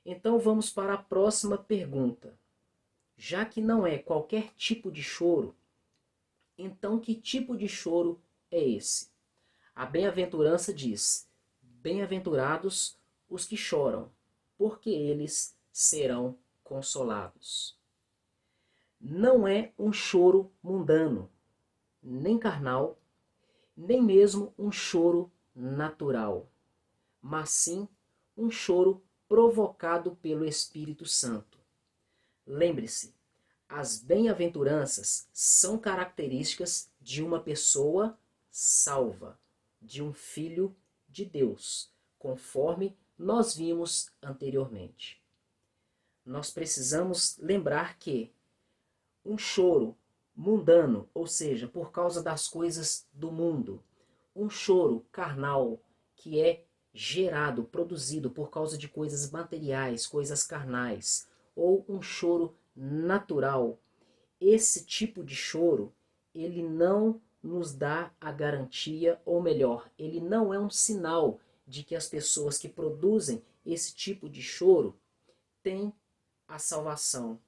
Então vamos para a próxima pergunta. Já que não é qualquer tipo de choro, então que tipo de choro é esse? A bem-aventurança diz: bem-aventurados os que choram, porque eles serão consolados. Não é um choro mundano, nem carnal, nem mesmo um choro natural, mas sim um choro provocado pelo Espírito Santo. Lembre-se, as bem-aventuranças são características de uma pessoa salva, de um filho de Deus, conforme nós vimos anteriormente. Nós precisamos lembrar que um choro mundano, ou seja, por causa das coisas do mundo, um choro carnal, que é gerado, produzido por causa de coisas materiais, coisas carnais, ou um choro natural, esse tipo de choro, ele não nos dá a garantia, ou melhor, ele não é um sinal de que as pessoas que produzem esse tipo de choro têm a salvação,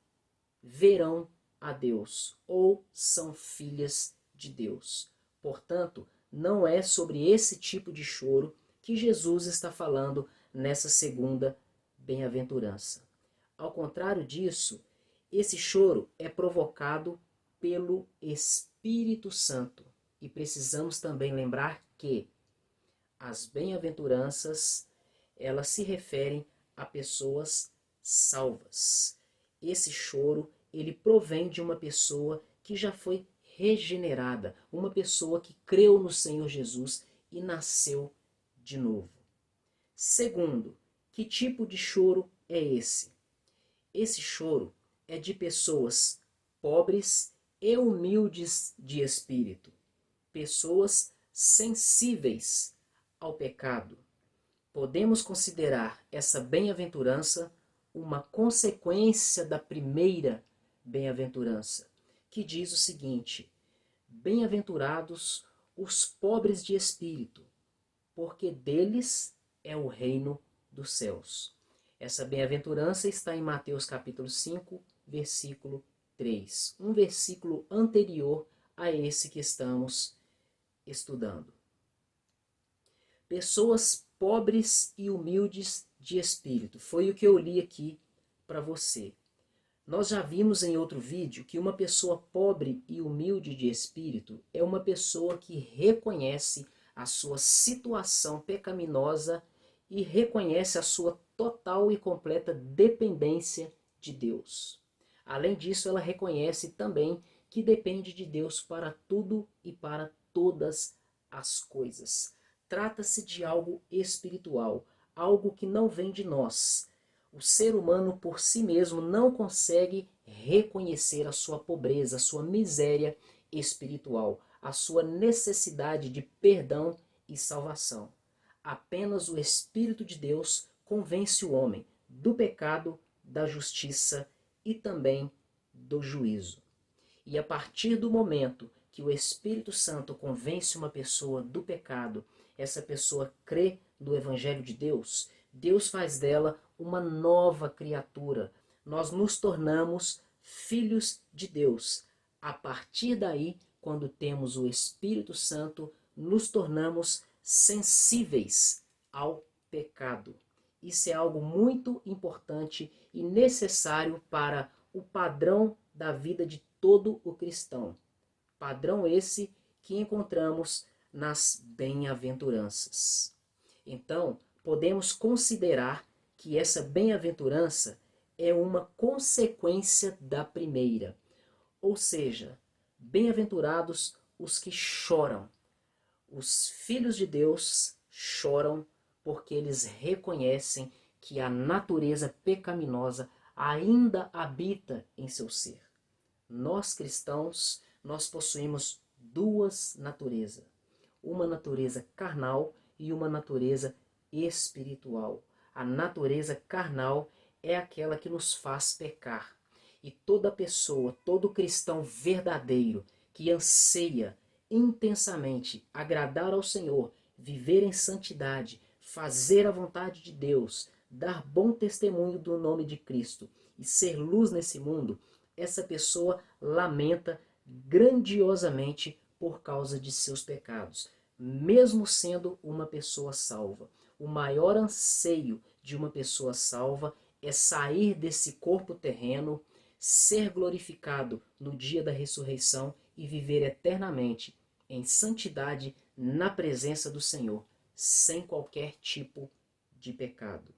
verão a Deus ou são filhas de Deus. Portanto, não é sobre esse tipo de choro que Jesus está falando nessa segunda bem-aventurança. Ao contrário disso, esse choro é provocado pelo Espírito Santo. E precisamos também lembrar que as bem-aventuranças, elas se referem a pessoas salvas. Esse choro, ele provém de uma pessoa que já foi regenerada, uma pessoa que creu no Senhor Jesus e nasceu de novo. Segundo, que tipo de choro é esse? Esse choro é de pessoas pobres e humildes de espírito, pessoas sensíveis ao pecado. Podemos considerar essa bem-aventurança uma consequência da primeira bem-aventurança, que diz o seguinte: bem-aventurados os pobres de espírito, porque deles é o reino dos céus. Essa bem-aventurança está em Mateus capítulo 5, versículo 3, um versículo anterior a esse que estamos estudando. Pessoas pobres e humildes de espírito. Foi o que eu li aqui para você. Nós já vimos em outro vídeo que uma pessoa pobre e humilde de espírito é uma pessoa que reconhece a sua situação pecaminosa e reconhece a sua total e completa dependência de Deus. Além disso, ela reconhece também que depende de Deus para tudo e para todas as coisas. Trata-se de algo espiritual, algo que não vem de nós. O ser humano por si mesmo não consegue reconhecer a sua pobreza, a sua miséria espiritual, a sua necessidade de perdão e salvação. Apenas o Espírito de Deus convence o homem do pecado, da justiça e também do juízo. E a partir do momento que o Espírito Santo convence uma pessoa do pecado, essa pessoa crê no Evangelho de Deus, Deus faz dela uma nova criatura. Nós nos tornamos filhos de Deus. A partir daí, quando temos o Espírito Santo, nos tornamos sensíveis ao pecado. Isso é algo muito importante e necessário para o padrão da vida de todo o cristão. Padrão esse que encontramos nas bem-aventuranças. Então, podemos considerar que essa bem-aventurança é uma consequência da primeira. Ou seja, bem-aventurados os que choram. Os filhos de Deus choram porque eles reconhecem que a natureza pecaminosa ainda habita em seu ser. Nós cristãos, nós possuímos duas naturezas. Uma natureza carnal e uma natureza espiritual. A natureza carnal é aquela que nos faz pecar. E toda pessoa, todo cristão verdadeiro que anseia intensamente agradar ao Senhor, viver em santidade, fazer a vontade de Deus, dar bom testemunho do nome de Cristo e ser luz nesse mundo, essa pessoa lamenta grandiosamente por causa de seus pecados, mesmo sendo uma pessoa salva. O maior anseio de uma pessoa salva é sair desse corpo terreno, ser glorificado no dia da ressurreição e viver eternamente em santidade na presença do Senhor, sem qualquer tipo de pecado.